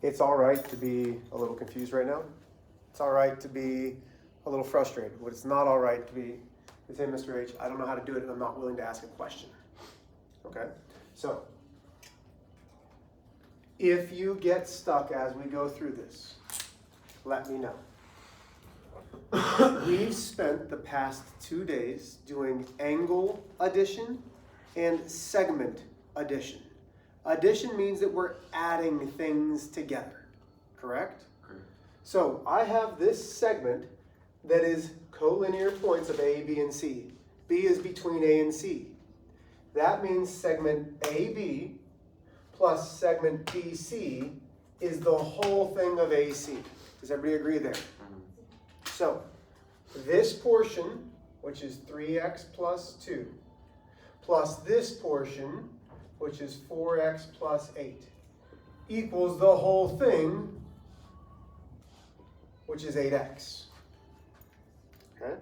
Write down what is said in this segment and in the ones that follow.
It's all right to be a little confused right now. It's all right to be a little frustrated. What it's not all right to be is, hey, Mr. H, I don't know how to do it and I'm not willing to ask a question. Okay? So, if you get stuck as we go through this, let me know. We've spent the past 2 days doing angle addition and segment addition. Addition means that we're adding things together, correct? Correct. So I have this segment that is collinear points of A, B, and C. B is between A and C. That means segment AB plus segment BC is the whole thing of AC. Does everybody agree there? So this portion, which is 3x plus 2, plus this portion, which is 4x plus 8, equals the whole thing, which is 8x. Okay?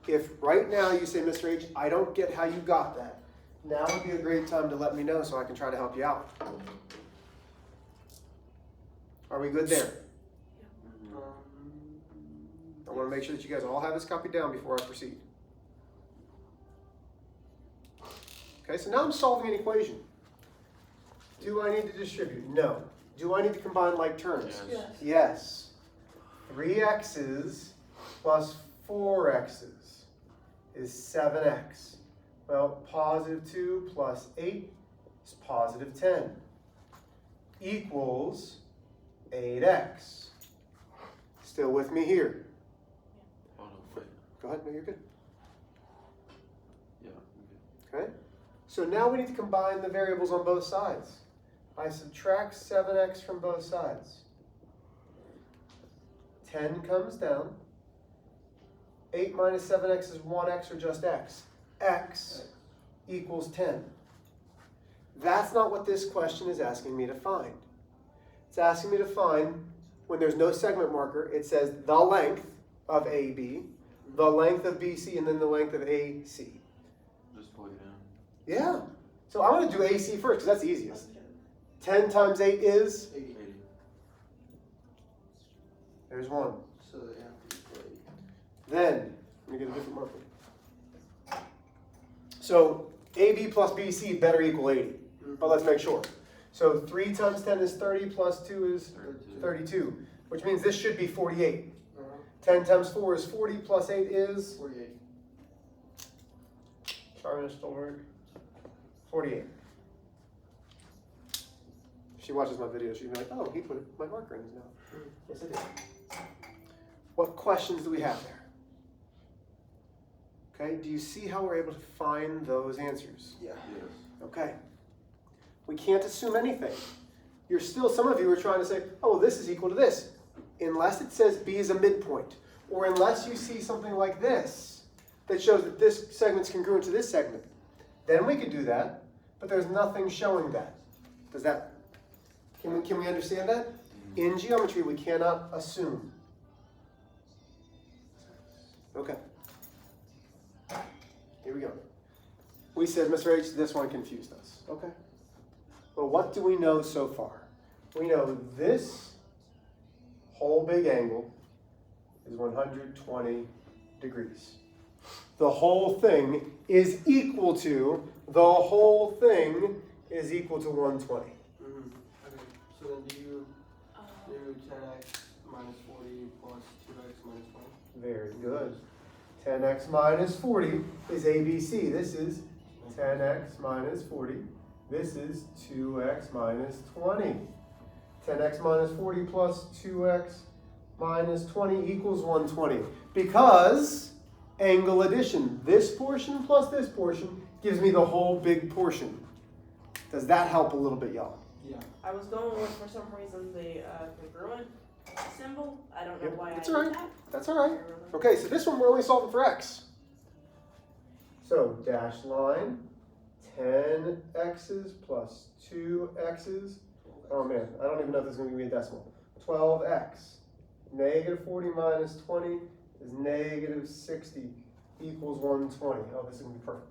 If right now you say, Mr. H, I don't get how you got that, now would be a great time to let me know so I can try to help you out. Are we good there? I want to make sure that you guys all have this copied down before I proceed. Okay, so now I'm solving an equation. Do I need to distribute? No. Do I need to combine like terms? Yes. Yes. 3x's plus 4x's is 7x. Well, positive 2 plus 8 is positive 10. Equals 8x. Still with me here? Hold on, wait. Go ahead, no, you're good. Yeah, Okay? So now we need to combine the variables on both sides. I subtract 7x from both sides. 10 comes down. 8 minus 7x is 1x or just x. X equals 10. That's not what this question is asking me to find. It's asking me to find, when there's no segment marker, it says the length of AB, the length of BC, and then the length of AC. just plug it in. Yeah. So I'm going to do AC first because that's the easiest. 10 times 8 is? 80. There's 1. So they have to equal 80. Then, let me get a different marker. So AB plus BC better equal 80. But let's make sure. So 3 times 10 is 30 plus 2 is 32. Which means this should be 48. 10 times 4 is 40 plus 8 is? 48. Sorry, Mr. Stolberg. 48. If she watches my video, she'll be like, oh, he put my marker in his note. Yes, I did. What questions do we have there? Okay, do you see how we're able to find those answers? Yeah. Yes. Okay. We can't assume anything. You're still, some of you are trying to say, oh, well, this is equal to this. Unless it says B is a midpoint, or unless you see something like this that shows that this segment's congruent to this segment, then we could do that, but there's nothing showing that. Does that, can we understand that? In geometry, we cannot assume. Okay. Here we go. We said, Mr. H, this one confused us. Okay. Well, what do we know so far? We know this whole big angle is 120 degrees. The whole thing is equal to, the whole thing is equal to 120. Okay. So then do you do 10x minus 40 plus 2x minus 20? Very good. 10x minus 40 is ABC. This is 10x minus 40. This is 2x minus 20. 10x minus 40 plus 2x minus 20 equals 120. Because angle addition, this portion plus this portion gives me the whole big portion. Does that help a little bit, y'all? Yeah. I was going with, for some reason, the congruent symbol. I don't know Yep, why that's I all did right. that. That's all right. Okay, so this one we're only solving for x. So dash line, 10x's plus 2x's. Oh man, I don't even know if this is going to be a decimal. 12x. Negative 40 minus 20 is negative 60 equals 120. Oh, this is going to be perfect.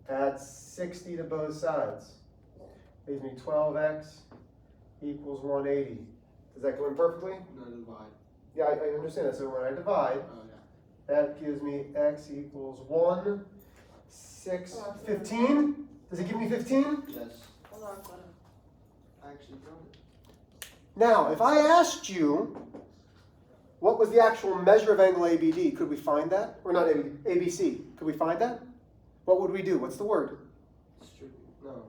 Add 60 to both sides. Leaves me 12x equals 180. Does that go in perfectly? No, divide. Yeah, I understand that. So when I divide, Oh, yeah. that gives me x equals 1, 6, 15. Does it give me 15? Yes. Hold on, hold on. I actually got it. Now, if I asked you what was the actual measure of angle ABD, could we find that? Or not ABC, could we find that? What would we do? What's the word? Distribute. No.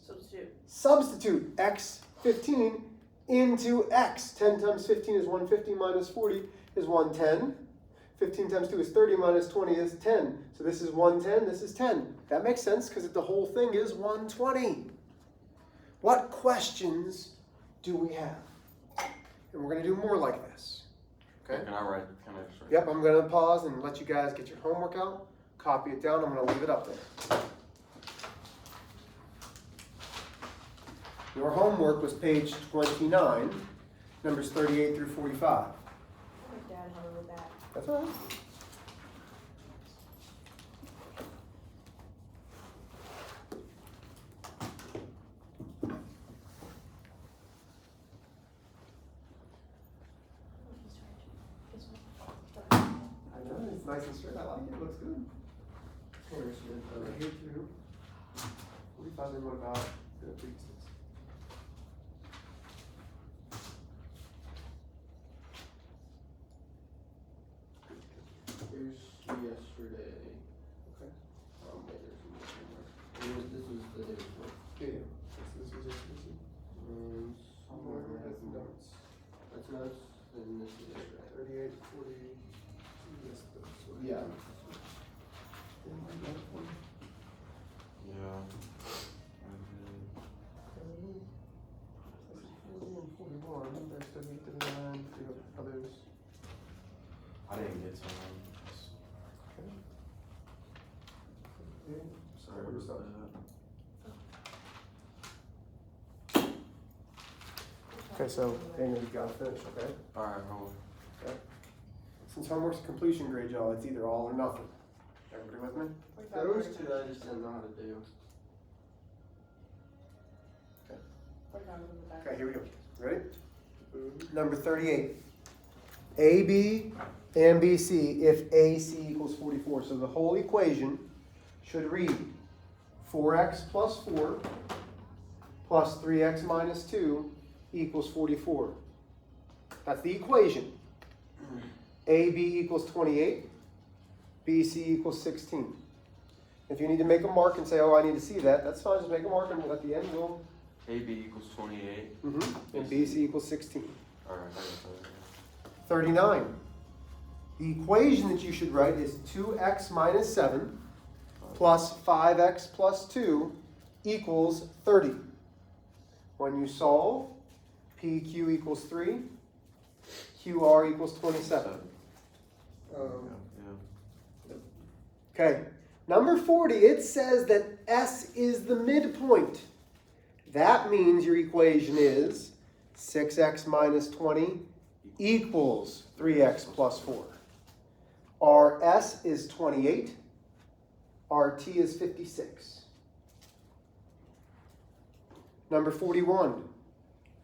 Substitute. Substitute x 15 into x. 10 times 15 is 150 minus 40 is 110. 15 times 2 is 30 minus 20 is 10. So this is 110, this is 10. That makes sense because the whole thing is 120. What questions do we have? And we're going to do more like this. Okay? Can I just write? Yep, I'm going to pause and let you guys get your homework out. Copy it down. I'm going to leave it up there. Your homework was page 29, numbers 38 through 45. My dad helped me with that. That's all right. I know, it's nice and straight. I like it. It looks good. Here's your, Here through 45, then what about the previous? here's yesterday. Okay. Wait, there's more somewhere. This was the day before. Yeah. This was yesterday. Somewhere has notes. That's notes, and this is yesterday. 38, 40. Yes, that's what Yeah. Yeah. 41. There's 38, 39. We have others. I didn't get some. Okay. Sorry Where's about that? that. Okay, so Daniel, you gotta finish, okay? Alright, hold on. Since homework's a completion grade, y'all, it's either all or nothing. Everybody with me? There was two I just didn't know how to do. Okay, here we go. Ready? Number 38. AB and BC if AC equals 44. So the whole equation should read 4x plus 4 plus 3x minus 2 equals 44. That's the equation. AB equals 28. BC equals 16. If you need to make a mark and say, oh, I need to see that, that's fine. Just make a mark and at the end we'll... AB equals 28. And BC equals 16. Alright, I got that. 39. The equation that you should write is 2x minus 7 plus 5x plus 2 equals 30. When you solve, PQ equals 3, QR equals 27. Yeah. Okay, number 40, it says that S is the midpoint. That means your equation is 6x minus 20 equals 3x plus 4. Our S is 28. Our T is 56. Number 41.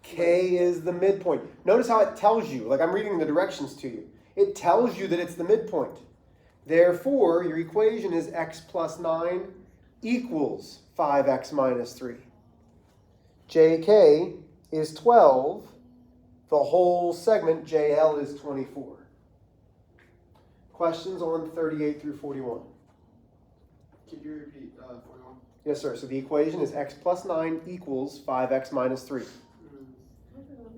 K is the midpoint. Notice how it tells you, like I'm reading the directions to you. It tells you that it's the midpoint. Therefore, your equation is x plus 9 equals 5x minus 3. JK is 12. The whole segment, JL, is 24. Questions on 38 through 41? Could you repeat 41? Yes, sir. So the equation is x plus 9 equals 5x minus 3.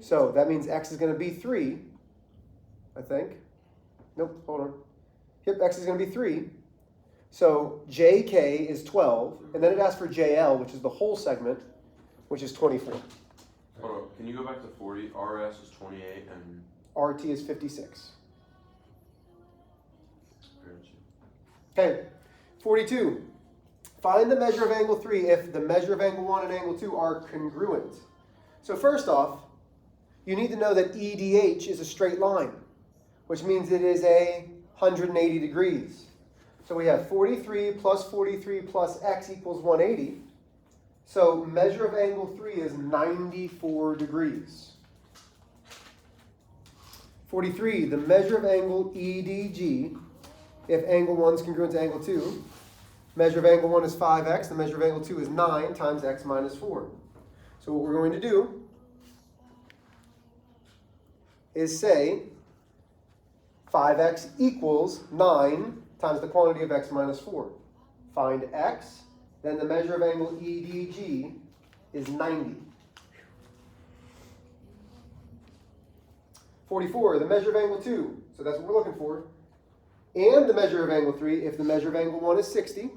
So that means x is going to be 3, I think. Nope, hold on. Yep, x is going to be 3. So JK is 12, and then it asks for JL, which is the whole segment, which is 24. Hold on, can you go back to 40? RS is 28 and... RT is 56. Gotcha. Okay, 42. Find the measure of angle 3 if the measure of angle 1 and angle 2 are congruent. So first off, you need to know that EDH is a straight line, which means it is 180 degrees. So we have 43 plus x equals 180. So measure of angle 3 is 94 degrees. 43, the measure of angle EDG, if angle 1 is congruent to angle 2, measure of angle 1 is 5x, the measure of angle 2 is 9 times x minus 4. So what we're going to do is say 5x equals 9 times the quantity of x minus 4. Find x, then the measure of angle EDG is 90. 44, the measure of angle 2, so that's what we're looking for, and the measure of angle 3 if the measure of angle 1 is 60.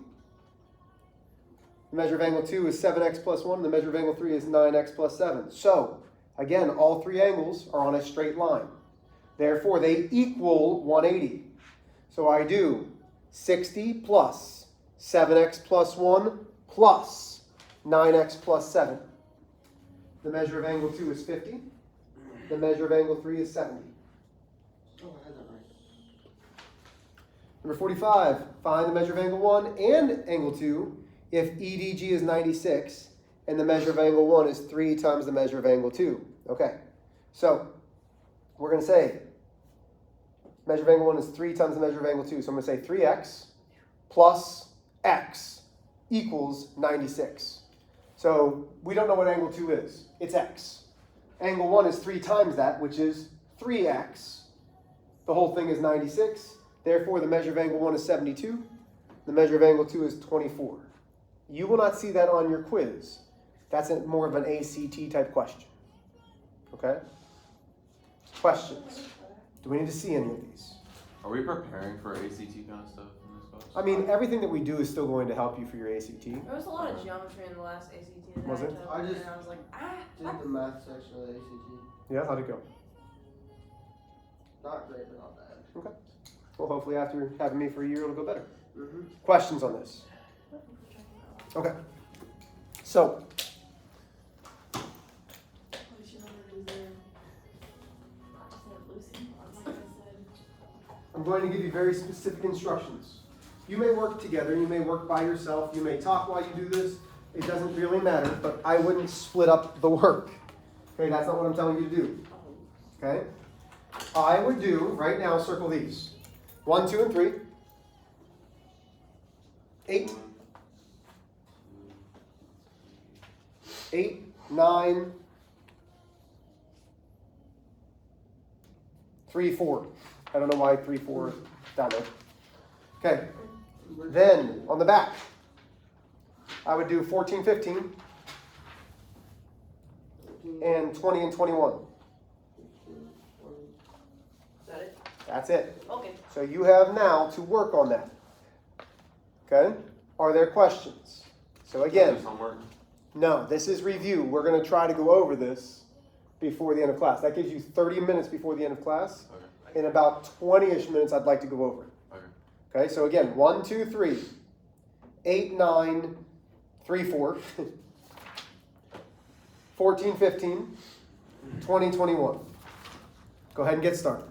The measure of angle 2 is 7x plus 1, the measure of angle 3 is 9x plus 7. So, again, all three angles are on a straight line. Therefore, they equal 180. So I do 60 plus 7x plus 1 plus 9x plus 7. The measure of angle 2 is 50. The measure of angle 3 is 70. Oh, I had that right. Number 45, find the measure of angle 1 and angle 2 if EDG is 96 and the measure of angle 1 is 3 times the measure of angle 2. Okay, so we're going to say measure of angle 1 is 3 times the measure of angle 2. So I'm going to say 3x plus x equals 96. So we don't know what angle 2 is. It's x. Angle 1 is 3 times that, which is 3x. The whole thing is 96. Therefore, the measure of angle 1 is 72. The measure of angle 2 is 24. You will not see that on your quiz. That's more of an ACT type question. Okay? Questions? Do we need to see any of these? Are we preparing for ACT kind of stuff in this class? I mean, everything that we do is still going to help you for your ACT. There was a lot of geometry in the last ACT that Was I it? took, I just and I was like, Did the math section of the ACT. Yeah, how'd it go? Not great, but not bad. Okay. Well, hopefully after having me for a year, it'll go better. Mm-hmm. Questions on this? Okay. So, I'm going to give you very specific instructions. You may work together, you may work by yourself, you may talk while you do this. It doesn't really matter, but I wouldn't split up the work. Okay, that's not what I'm telling you to do. Okay? I would do, right now, circle these. 1, 2, and 3. 8. 8, 9, 3, 4. I don't know why 3, 4 down there. Okay. Then on the back, I would do 14, 15, and 20 and 21. Is that it? That's it. Okay. So you have now to work on that. Okay? Are there questions? So again, Homework. no, this is review. We're going to try to go over this before the end of class. That gives you 30 minutes before the end of class. Okay. In about 20-ish minutes, I'd like to go over it. Okay. Okay, so again, 1, 2, 3, 8, 9, 3, 4, 14, 15, 20, 21. Go ahead and get started.